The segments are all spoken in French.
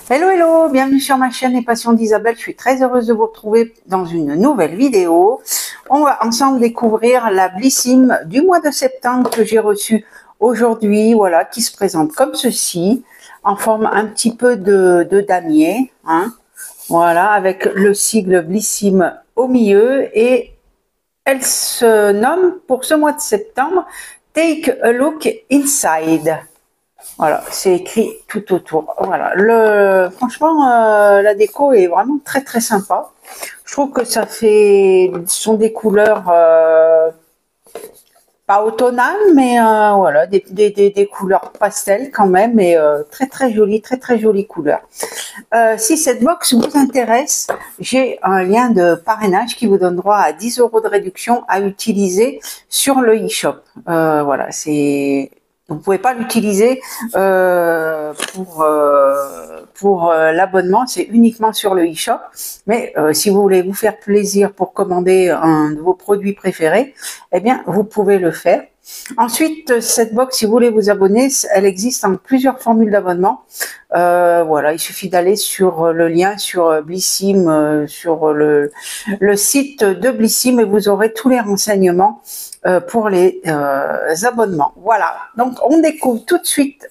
Hello, hello, bienvenue sur ma chaîne Les Passions d'Isabelle. Je suis très heureuse de vous retrouver dans une nouvelle vidéo. On va ensemble découvrir la Blissim du mois de septembre que j'ai reçue aujourd'hui, voilà, qui se présente comme ceci, en forme un petit peu de damier, hein, voilà, avec le sigle Blissim au milieu, et elle se nomme pour ce mois de septembre Take a Look Inside. Voilà, c'est écrit tout autour. Voilà, franchement, la déco est vraiment très très sympa. Je trouve que ce sont des couleurs pas automnales, mais voilà, des couleurs pastel quand même, et très très jolies couleurs. Si cette box vous intéresse, j'ai un lien de parrainage qui vous donne droit à 10 € de réduction à utiliser sur le e-shop. Voilà, vous pouvez pas l'utiliser pour l'abonnement, c'est uniquement sur le e-shop. Mais si vous voulez vous faire plaisir pour commander un de vos produits préférés, eh bien, vous pouvez le faire. Ensuite, cette box, si vous voulez vous abonner, elle existe en plusieurs formules d'abonnement. Voilà, il suffit d'aller sur le lien sur Blissim, sur le site de Blissim, et vous aurez tous les renseignements pour les abonnements. Voilà, donc on découvre tout de suite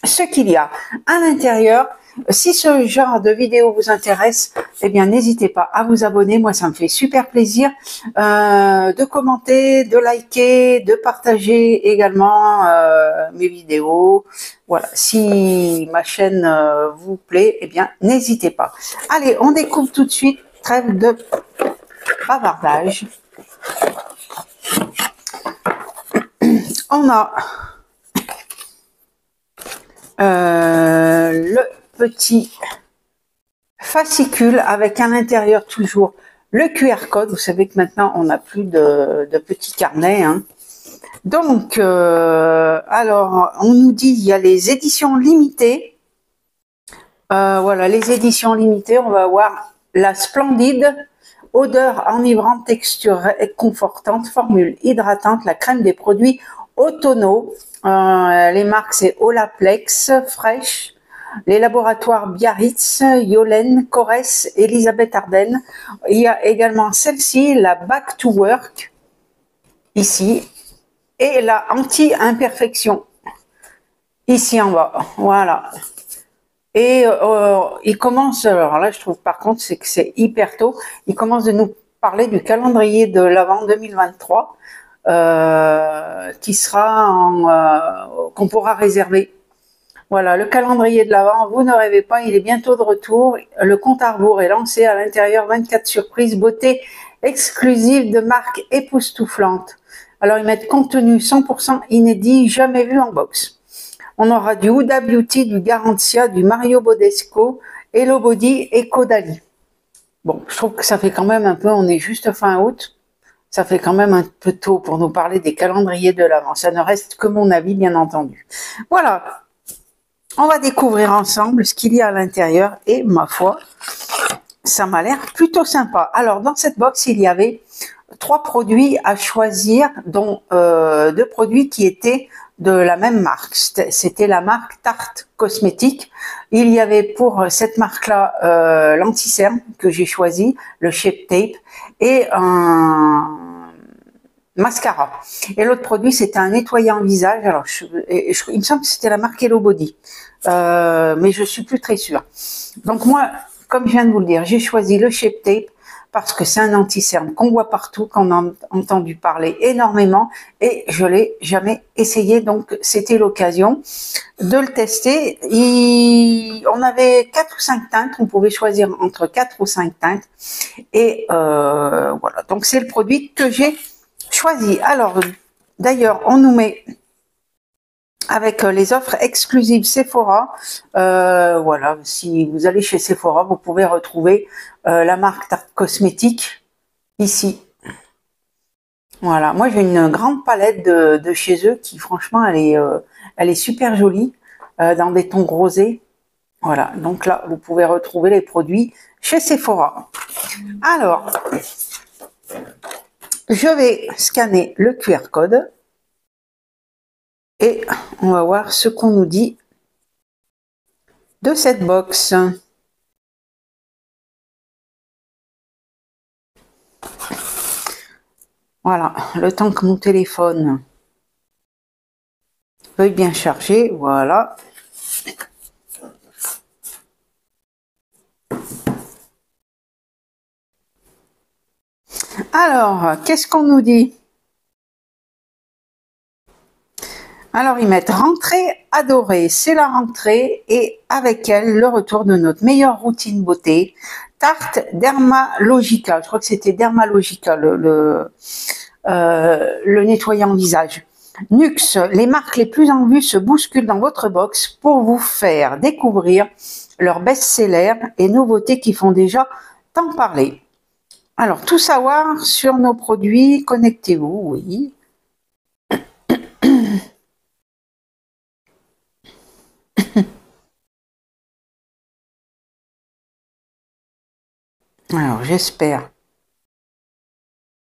ce qu'il y a à l'intérieur. Si ce genre de vidéo vous intéresse, eh bien n'hésitez pas à vous abonner. Moi, ça me fait super plaisir de commenter, de liker, de partager également mes vidéos. Voilà, si ma chaîne vous plaît, eh bien n'hésitez pas. Allez, on découvre tout de suite. Trêve de bavardage. On a le petit fascicule avec à l'intérieur toujours le QR code. Vous savez que maintenant on n'a plus de petits carnets, hein. Donc alors on nous dit il y a les éditions limitées. Voilà, les éditions limitées, on va avoir la Splendide, odeur enivrante, texture confortante, formule hydratante, la crème des produits automnaux. Les marques c'est Olaplex, Fresh, les laboratoires Biarritz, Yolène, Corès, Elisabeth Ardennes. Il y a également celle-ci, la Back to Work, ici, et la Anti-Imperfection, ici en bas. Voilà. Et il commence, alors là je trouve par contre c'est que c'est hyper tôt, il commence de nous parler du calendrier de l'Avent 2023 qui sera qu'on pourra réserver. Voilà, le calendrier de l'Avent, vous ne rêvez pas, il est bientôt de retour. Le compte à rebours est lancé, à l'intérieur 24 surprises, beauté exclusive de marques époustouflantes. Alors ils mettent contenu 100% inédit, jamais vu en box. On aura du Huda Beauty, du Garantia, du Mario Bodesco, Hello Body et Caudalie. Bon, je trouve que ça fait quand même un peu, on est juste fin août, ça fait quand même un peu tôt pour nous parler des calendriers de l'Avent. Ça ne reste que mon avis, bien entendu. Voilà, on va découvrir ensemble ce qu'il y a à l'intérieur et ma foi, ça m'a l'air plutôt sympa. Alors, dans cette box, il y avait 3 produits à choisir, dont 2 produits qui étaient de la même marque. C'était la marque Tarte Cosmétique. Il y avait pour cette marque-là l'anti-cerne que j'ai choisi, le Shape Tape, et un mascara. Et l'autre produit, c'était un nettoyant visage. Alors, il me semble que c'était la marque Hello Body, mais je suis plus très sûre. Donc moi, comme je viens de vous le dire, j'ai choisi le Shape Tape parce que c'est un anti-cerne qu'on voit partout, qu'on a entendu parler énormément, et je l'ai jamais essayé, donc c'était l'occasion de le tester. On avait 4 ou 5 teintes, on pouvait choisir entre 4 ou 5 teintes, et voilà, donc c'est le produit que j'ai choisi. Alors, d'ailleurs, on nous met avec les offres exclusives Sephora. Voilà, si vous allez chez Sephora, vous pouvez retrouver la marque Tarte Cosmétique ici. Voilà, moi j'ai une grande palette de chez eux qui franchement elle est super jolie dans des tons rosés. Voilà, donc là vous pouvez retrouver les produits chez Sephora. Alors, je vais scanner le QR code et on va voir ce qu'on nous dit de cette box. Voilà, le temps que mon téléphone veuille bien charger, voilà. Alors, qu'est-ce qu'on nous dit? Alors, ils mettent rentrée adorée, c'est la rentrée et avec elle, le retour de notre meilleure routine beauté, tarte Dermalogica. Je crois que c'était Dermalogica, le nettoyant visage. Nux, les marques les plus en vue se bousculent dans votre box pour vous faire découvrir leurs best-sellers et nouveautés qui font déjà tant parler. Alors, tout savoir sur nos produits, connectez-vous, oui. Alors, j'espère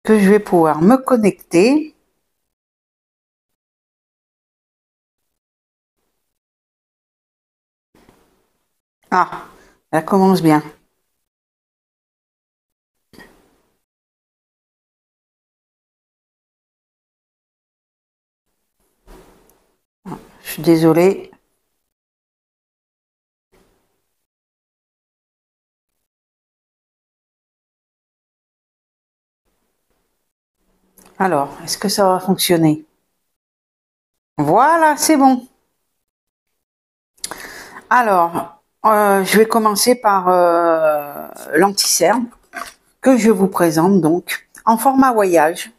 que je vais pouvoir me connecter. Ah, ça commence bien. Je suis désolée. Alors, est-ce que ça va fonctionner? Voilà, c'est bon. Alors, je vais commencer par l'anti-cerne que je vous présente donc en format voyage.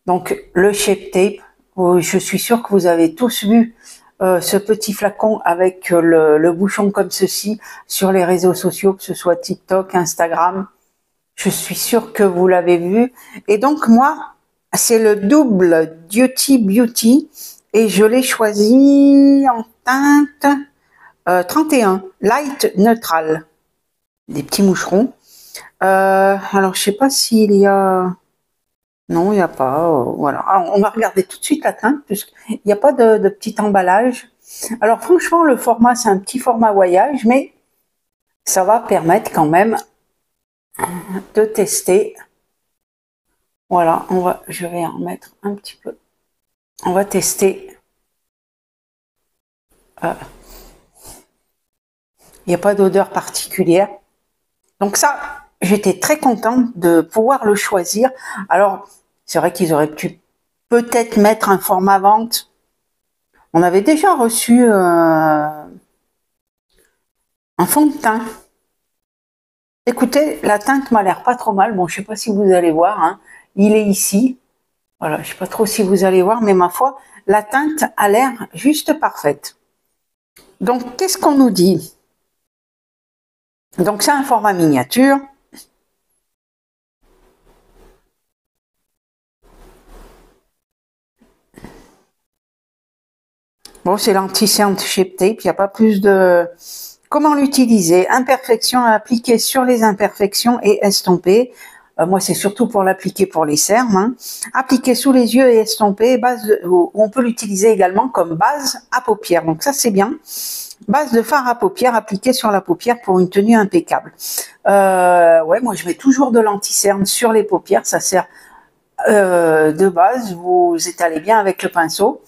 Donc, le Shape Tape. Je suis sûre que vous avez tous vu ce petit flacon avec le bouchon comme ceci sur les réseaux sociaux, que ce soit TikTok, Instagram. Je suis sûre que vous l'avez vu. Et donc, moi, c'est le double Duty Beauty et je l'ai choisi en teinte 31, light neutral. Des petits moucherons. Alors, je sais pas s'il y a... Non, il n'y a pas. Voilà. Alors, on va regarder tout de suite la teinte, puisqu'il n'y a pas de petit emballage. Alors, franchement, le format, c'est un petit format voyage, mais ça va permettre quand même de tester. Voilà, je vais en mettre un petit peu. On va tester. Il n'y a pas d'odeur particulière. Donc ça, j'étais très contente de pouvoir le choisir. Alors, c'est vrai qu'ils auraient pu peut-être mettre un format vente. On avait déjà reçu un fond de teint. Écoutez, la teinte m'a l'air pas trop mal. Bon, je sais pas si vous allez voir. Hein. Il est ici. Voilà, je sais pas trop si vous allez voir, mais ma foi, la teinte a l'air juste parfaite. Donc, qu'est-ce qu'on nous dit? Donc, c'est un format miniature. Bon, c'est l'anti-cerne Shape Tape. Il n'y a pas plus de... Comment l'utiliser? Imperfection à appliquer sur les imperfections et estomper. Moi, c'est surtout pour l'appliquer pour les cernes. Hein. Appliquer sous les yeux et estomper. On peut l'utiliser également comme base à paupières. Donc ça, c'est bien. Base de fard à paupières appliquée sur la paupière pour une tenue impeccable. Ouais, moi, je mets toujours de l'anti-cerne sur les paupières. Ça sert de base. Vous étalez bien avec le pinceau.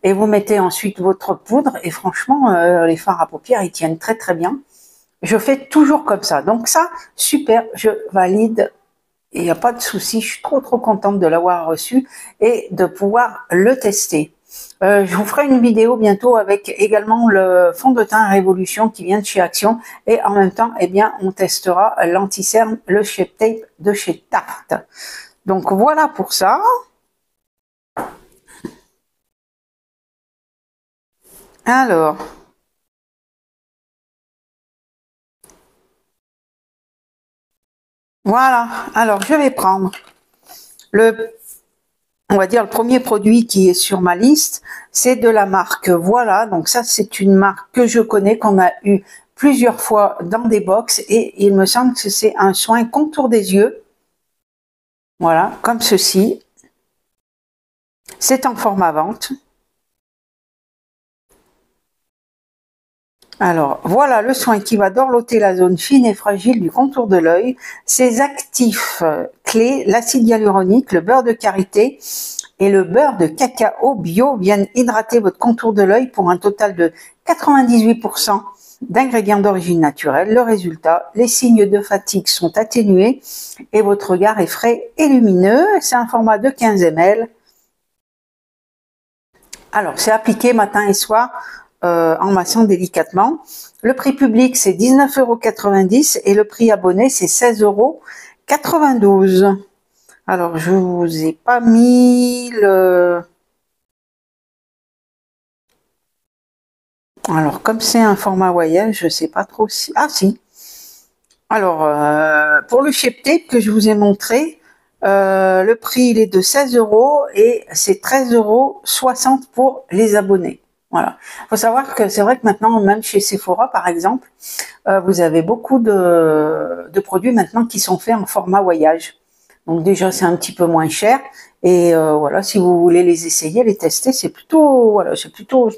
Et vous mettez ensuite votre poudre et franchement, les fards à paupières, ils tiennent très très bien. Je fais toujours comme ça. Donc ça, super, je valide. Il n'y a pas de souci. Je suis trop contente de l'avoir reçu et de pouvoir le tester. Je vous ferai une vidéo bientôt avec également le fond de teint Révolution qui vient de chez Action. Et en même temps, eh bien, on testera l'anti-cerne, le Shape Tape de chez Tarte. Donc voilà pour ça. Alors, voilà. Alors, je vais prendre on va dire le premier produit qui est sur ma liste, c'est de la marque Voilà. Donc ça, c'est une marque que je connais, qu'on a eu plusieurs fois dans des box et il me semble que c'est un soin contour des yeux. Voilà, comme ceci. C'est en format vente. Alors, voilà le soin qui va dorloter la zone fine et fragile du contour de l'œil. Ses actifs clés, l'acide hyaluronique, le beurre de karité et le beurre de cacao bio viennent hydrater votre contour de l'œil pour un total de 98% d'ingrédients d'origine naturelle. Le résultat, les signes de fatigue sont atténués et votre regard est frais et lumineux. C'est un format de 15 ml. Alors, c'est appliqué matin et soir en massant délicatement. Le prix public, c'est 19,90 € et le prix abonné, c'est 16,92 €. Alors, je vous ai pas mis le... Alors, comme c'est un format voyelle, je sais pas trop si... Ah, si. Alors, pour le shape tape que je vous ai montré, le prix il est de 16 € et c'est 13,60 € pour les abonnés. Voilà. Il faut savoir que c'est vrai que maintenant, même chez Sephora, par exemple, vous avez beaucoup de produits maintenant qui sont faits en format voyage. Donc déjà, c'est un petit peu moins cher. Et voilà, si vous voulez les essayer, les tester, c'est plutôt, voilà, c'est plutôt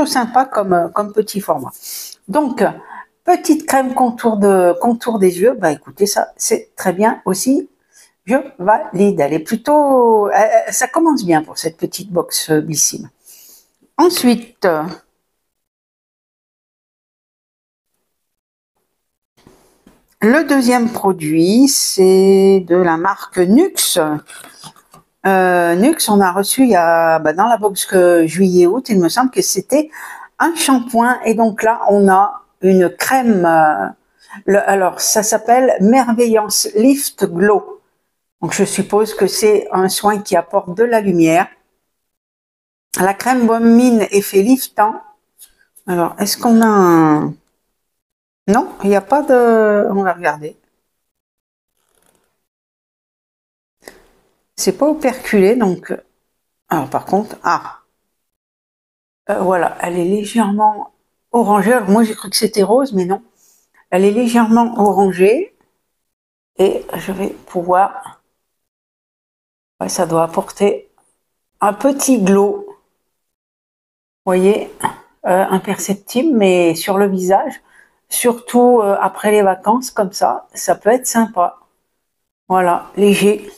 sympa comme petit format. Donc, petite crème contour des yeux, bah écoutez, ça, c'est très bien aussi. Je valide. Elle est plutôt, ça commence bien pour cette petite box Blissim. Ensuite, le deuxième produit, c'est de la marque Nux. Nux, on a reçu il y a, dans la box juillet-août, il me semble que c'était un shampoing. Et donc là, on a une crème. Alors, ça s'appelle Merveillance Lift Glow. Donc, je suppose que c'est un soin qui apporte de la lumière. La crème Baume Mine effet liftant. Alors, est-ce qu'on a un... Non, il n'y a pas de... On va regarder. C'est pas operculé, donc... Alors, par contre... Ah, voilà, elle est légèrement orangée. Alors, moi, j'ai cru que c'était rose, mais non. Elle est légèrement orangée. Et je vais pouvoir... Ouais, ça doit apporter un petit glow. Vous voyez, imperceptible, mais sur le visage. Surtout après les vacances, comme ça peut être sympa. Voilà, léger.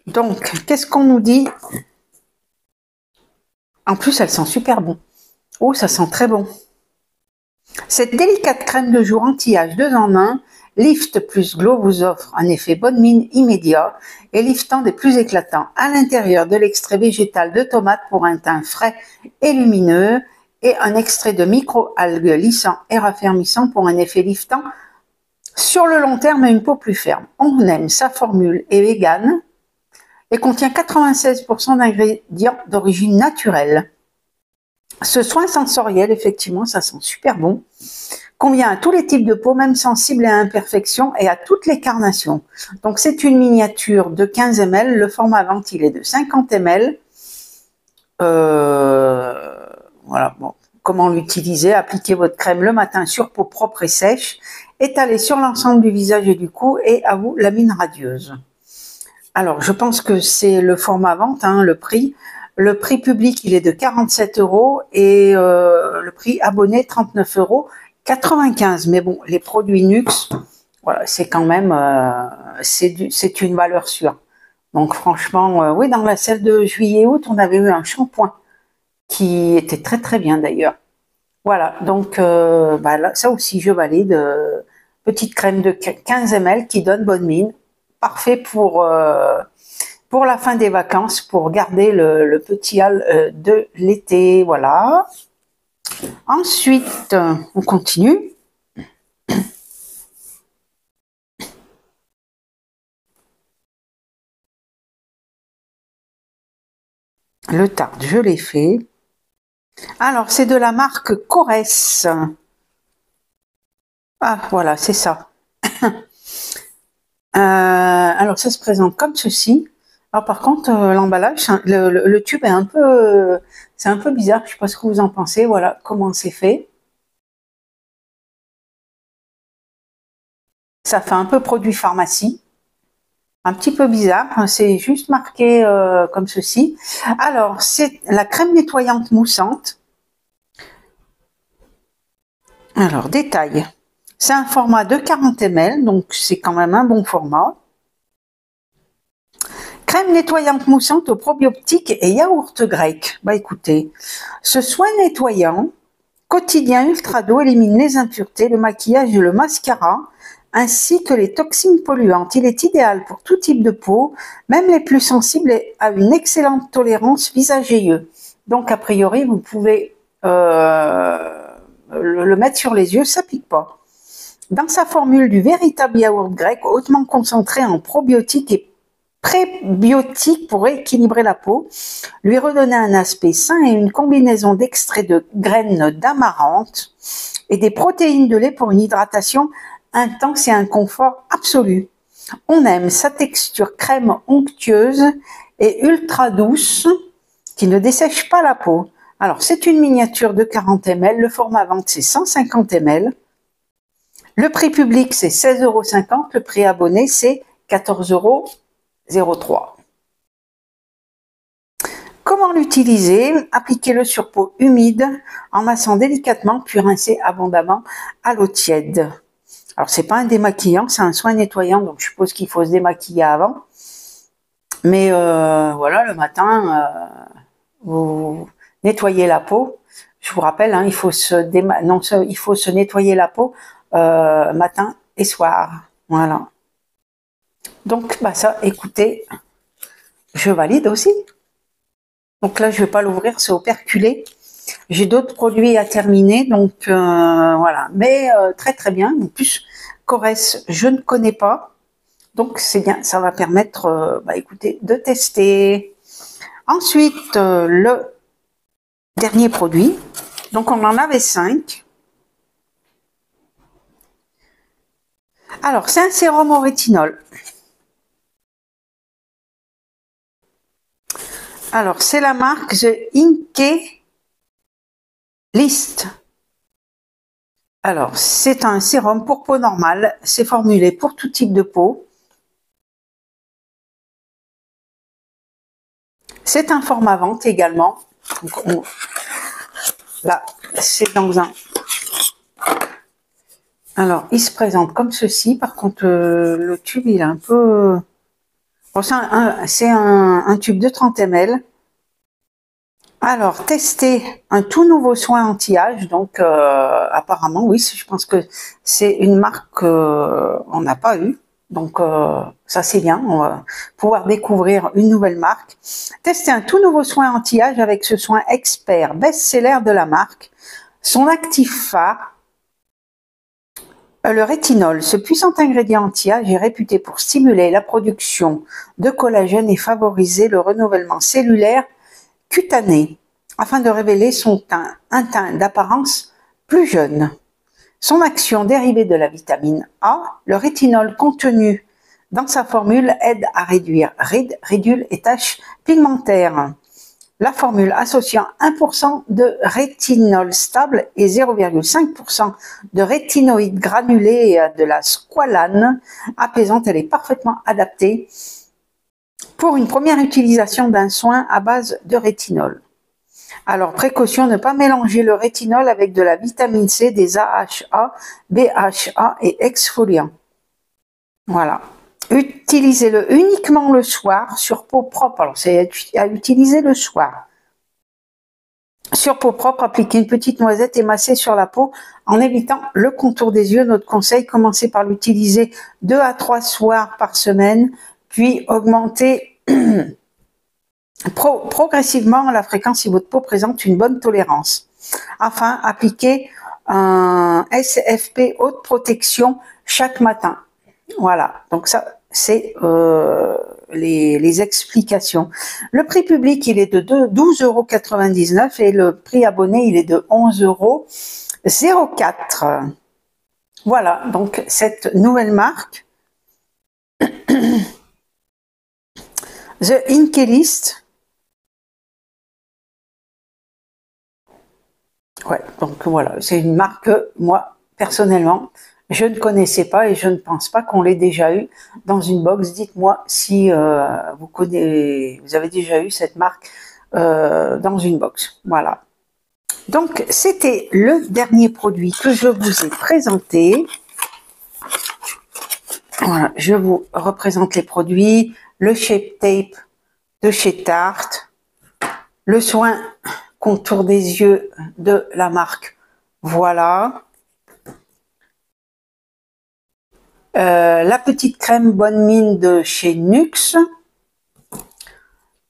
Donc, qu'est-ce qu'on nous dit? En plus, elle sent super bon. Oh, ça sent très bon. Cette délicate crème de jour anti-âge 2 en 1, Lift plus Glow vous offre un effet bonne mine immédiat et liftant des plus éclatants à l'intérieur de l'extrait végétal de tomate pour un teint frais et lumineux et un extrait de micro-algues lissant et raffermissant pour un effet liftant sur le long terme et une peau plus ferme. On aime sa formule est végane et contient 96% d'ingrédients d'origine naturelle. Ce soin sensoriel, effectivement, ça sent super bon, convient à tous les types de peau, même sensibles à imperfections et à toutes les carnations. Donc, c'est une miniature de 15 ml. Le format vente, il est de 50 ml. Voilà, bon. Comment l'utiliser? Appliquez votre crème le matin sur peau propre et sèche. Étalez sur l'ensemble du visage et du cou et à vous la mine radieuse. Alors, je pense que c'est le format vente, hein, le prix. Le prix public, il est de 47 € et le prix abonné, 39,95 €. Mais bon, les produits Nux, voilà, c'est quand même, c'est une valeur sûre. Donc franchement, oui, dans la celle de juillet-août, on avait eu un shampoing qui était très très bien d'ailleurs. Voilà, donc là, ça aussi, je valide. Petite crème de 15 ml qui donne bonne mine. Parfait pour la fin des vacances, pour garder le petit hâle de l'été. Voilà. Ensuite, on continue. Le tarte, je l'ai fait. Alors, c'est de la marque Corès. Ah, voilà, c'est ça. Alors, ça se présente comme ceci. Alors, par contre, l'emballage, le tube est un peu... c'est un peu bizarre, je ne sais pas ce que vous en pensez. Voilà comment c'est fait. Ça fait un peu produit pharmacie. Un petit peu bizarre, c'est juste marqué comme ceci. Alors, c'est la crème nettoyante moussante. Alors, détail. C'est un format de 40 ml, donc c'est quand même un bon format. Crème nettoyante moussante aux probiotiques et yaourt grec. Bah écoutez, ce soin nettoyant quotidien ultra doux élimine les impuretés, le maquillage et le mascara, ainsi que les toxines polluantes. Il est idéal pour tout type de peau, même les plus sensibles, et a une excellente tolérance visage et yeux. Donc a priori, vous pouvez le mettre sur les yeux, ça pique pas. Dans sa formule du véritable yaourt grec, hautement concentré en probiotiques et prébiotiques pour équilibrer la peau, lui redonner un aspect sain et une combinaison d'extraits de graines d'amarante et des protéines de lait pour une hydratation intense et un confort absolu. On aime sa texture crème onctueuse et ultra douce qui ne dessèche pas la peau. Alors, c'est une miniature de 40 ml, le format vente c'est 150 ml. Le prix public, c'est 16,50 €. Le prix abonné, c'est 14,03 €. Comment l'utiliser? Appliquez-le sur peau humide en massant délicatement, puis rincez abondamment à l'eau tiède. Alors, c'est pas un démaquillant, c'est un soin nettoyant, donc je suppose qu'il faut se démaquiller avant. Mais voilà, le matin, vous nettoyez la peau. Je vous rappelle, hein, il faut se nettoyer la peau matin et soir. Voilà. Donc, bah ça, écoutez, je valide aussi. Donc là, je vais pas l'ouvrir, c'est operculé. J'ai d'autres produits à terminer, donc voilà. Mais très très bien. En plus, Corès, je ne connais pas. Donc c'est bien, ça va permettre, écoutez, de tester. Ensuite, le dernier produit. Donc on en avait 5. Alors, c'est un sérum au rétinol. Alors, c'est la marque The Inkey List. Alors, c'est un sérum pour peau normale. C'est formulé pour tout type de peau. C'est un format vente également. Donc là, c'est dans un... Alors, il se présente comme ceci. Par contre, le tube, il est un peu... Bon, c'est un tube de 30 ml. Alors, tester un tout nouveau soin anti-âge. Donc, apparemment, oui, je pense que c'est une marque qu'on n'a pas eue. Donc, ça, c'est bien. On va pouvoir découvrir une nouvelle marque. Tester un tout nouveau soin anti-âge avec ce soin expert best-seller de la marque. Son actif phare, le rétinol, ce puissant ingrédient anti-âge est réputé pour stimuler la production de collagène et favoriser le renouvellement cellulaire cutané, afin de révéler un teint d'apparence plus jeune. Son action dérivée de la vitamine A, le rétinol contenu dans sa formule aide à réduire rides, ridules et taches pigmentaires. La formule associant 1% de rétinol stable et 0,5% de rétinoïdes granulés et de la squalane apaisante, elle est parfaitement adaptée pour une première utilisation d'un soin à base de rétinol. Alors, précaution, ne pas mélanger le rétinol avec de la vitamine C, des AHA, BHA et exfoliants. Voilà. Utilisez-le uniquement le soir sur peau propre. Alors, c'est à utiliser le soir. Sur peau propre, appliquez une petite noisette et massez sur la peau en évitant le contour des yeux. Notre conseil, commencez par l'utiliser 2 à 3 soirs par semaine, puis augmentez progressivement la fréquence si votre peau présente une bonne tolérance. Enfin, appliquez un SFP haute protection chaque matin. Voilà, donc ça, c'est les explications. Le prix public, il est de 12,99 € et le prix abonné, il est de 11,04 €. Voilà, donc cette nouvelle marque, The Inkey List. Ouais, donc voilà, c'est une marque que moi, personnellement, je ne connaissais pas et je ne pense pas qu'on l'ait déjà eu dans une box. Dites-moi si vous avez déjà eu cette marque dans une box. Voilà. Donc, c'était le dernier produit que je vous ai présenté. Voilà, je vous représente les produits. Le Shape Tape de chez Tarte. Le soin contour des yeux de la marque Voilà. La petite crème Bonne Mine de chez Nuxe.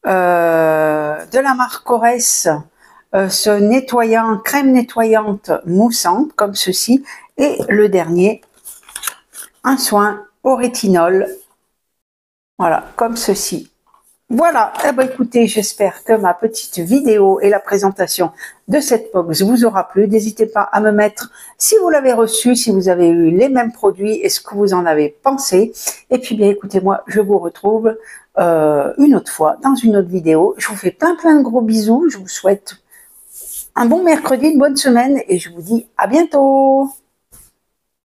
De la marque Corès, ce nettoyant, crème nettoyante moussante, comme ceci. Et le dernier, un soin au rétinol. Voilà, comme ceci. Voilà, eh ben, écoutez, j'espère que ma petite vidéo et la présentation de cette box vous aura plu. N'hésitez pas à me mettre si vous l'avez reçu, si vous avez eu les mêmes produits et ce que vous en avez pensé. Et puis bien écoutez, moi je vous retrouve une autre fois dans une autre vidéo. Je vous fais plein de gros bisous. Je vous souhaite un bon mercredi, une bonne semaine et je vous dis à bientôt.